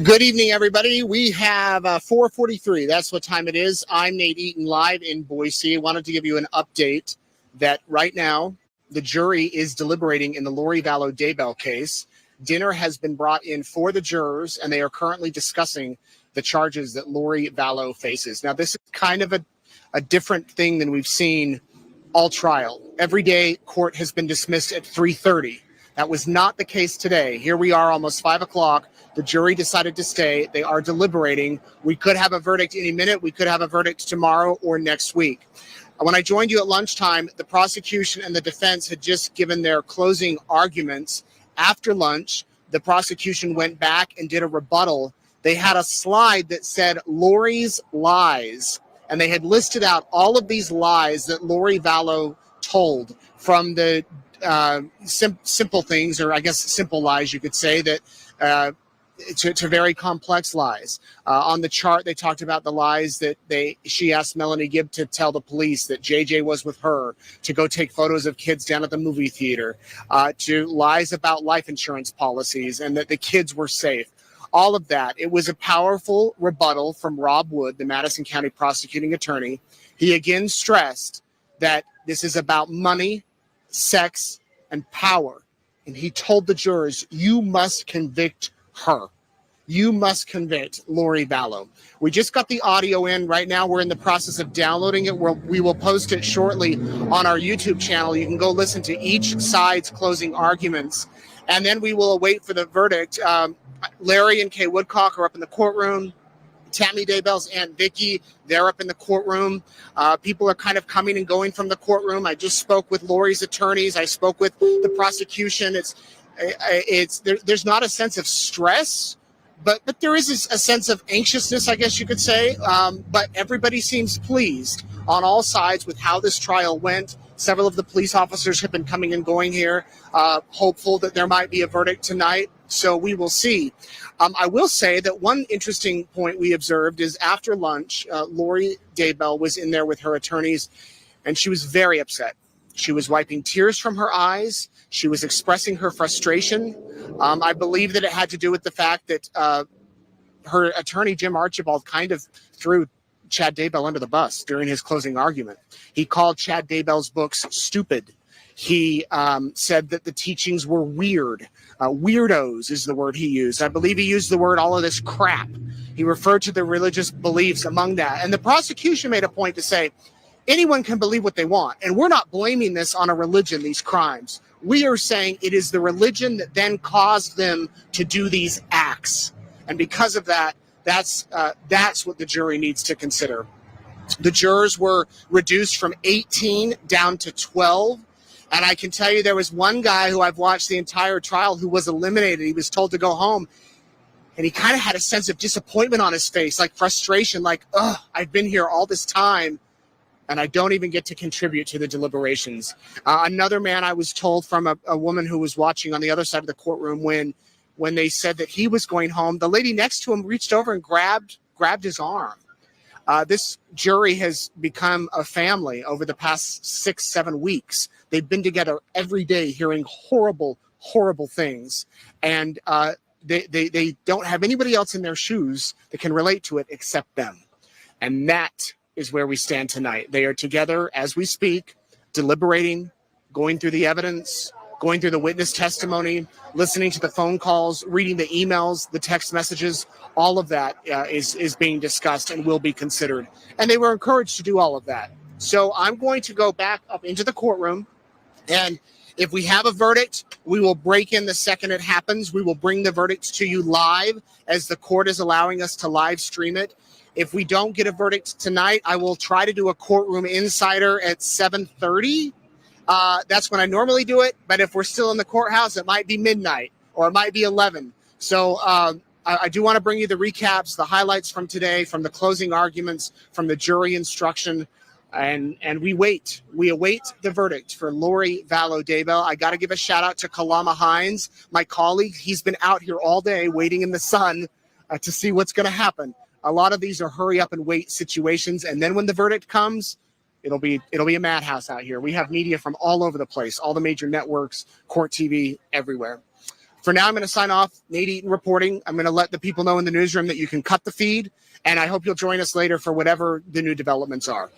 Good evening, everybody. We have 4:43. That's what time it is. I'm Nate Eaton, live in Boise. I wanted to give you an update that right now the jury is deliberating in the Lori Vallow Daybell case. Dinner has been brought in for the jurors, and they are currently discussing the charges that Lori Vallow faces. Now, this is kind of a different thing than we've seen all trial. Every day, court has been dismissed at 3:30. That was not the case today. Here we are, almost 5 o'clock. The jury decided to stay. They are deliberating. We could have a verdict any minute. We could have a verdict tomorrow or next week. When I joined you at lunchtime, the prosecution and the defense had just given their closing arguments. After lunch, the prosecution went back and did a rebuttal. They had a slide that said Lori's lies, and they had listed out all of these lies that Lori Vallow told, from the simple things, or I guess simple lies, you could say, that to very complex lies. On the chart, they talked about the lies that she asked Melanie Gibb to tell the police that JJ was with her, to go take photos of kids down at the movie theater, to lies about life insurance policies and that the kids were safe. All of that. It was a powerful rebuttal from Rob Wood, the Madison County prosecuting attorney. He again stressed that this is about money, sex, and power. And he told the jurors, you must convict her. You must convict Lori Vallow. We just got the audio in. Right now, we're in the process of downloading it. We will post it shortly on our YouTube channel. You can go listen to each side's closing arguments, and then we will await for the verdict. Larry and Kay Woodcock are up in the courtroom. Tammy Daybell's Aunt Vicky, they're up in the courtroom. People are kind of coming and going from the courtroom. I just spoke with Lori's attorneys. I spoke with the prosecution. There's not a sense of stress, but there is a sense of anxiousness, I guess you could say. But everybody seems pleased on all sides with how this trial went. Several of the police officers have been coming and going here, hopeful that there might be a verdict tonight. So we will see. I will say that one interesting point we observed is after lunch, Lori Daybell was in there with her attorneys, and she was very upset. She was wiping tears from her eyes. She was expressing her frustration. I believe that it had to do with the fact that her attorney, Jim Archibald, kind of threw Chad Daybell under the bus during his closing argument. He called Chad Daybell's books stupid. He said that the teachings were weird. Weirdos is the word he used. I believe he used the word all of this crap. He referred to the religious beliefs among that. And the prosecution made a point to say, anyone can believe what they want. And we're not blaming this on a religion, these crimes. We are saying it is the religion that then caused them to do these acts. And because of that, that's what the jury needs to consider. The jurors were reduced from 18 down to 12. And I can tell you there was one guy who I've watched the entire trial who was eliminated. He was told to go home. And he kind of had a sense of disappointment on his face, like frustration, like, I've been here all this time, and I don't even get to contribute to the deliberations. Another man I was told from a woman who was watching on the other side of the courtroom when they said that he was going home, the lady next to him reached over and grabbed his arm. This jury has become a family over the past 6-7 weeks. They've been together every day hearing horrible, horrible things. And they don't have anybody else in their shoes that can relate to it except them. And that is where we stand tonight. They are together as we speak, deliberating, going through the evidence, going through the witness testimony, listening to the phone calls, reading the emails, the text messages. All of that is being discussed and will be considered. And they were encouraged to do all of that. So I'm going to go back up into the courtroom, and if we have a verdict, we will break in the second it happens. We will bring the verdict to you live as the court is allowing us to live stream it. If we don't get a verdict tonight, I will try to do a courtroom insider at 7:30. That's when I normally do it. But if we're still in the courthouse, it might be midnight or it might be 11. So I do want to bring you the recaps, the highlights from today, from the closing arguments, from the jury instruction. And we await the verdict for Lori Vallow Daybell. I got to give a shout out to Kalama Hines, my colleague. He's been out here all day waiting in the sun to see what's going to happen. A lot of these are hurry up and wait situations. And then when the verdict comes, it'll be a madhouse out here. We have media from all over the place, all the major networks, court TV, everywhere. For now, I'm going to sign off. Nate Eaton reporting. I'm going to let the people know in the newsroom that you can cut the feed, and I hope you'll join us later for whatever the new developments are.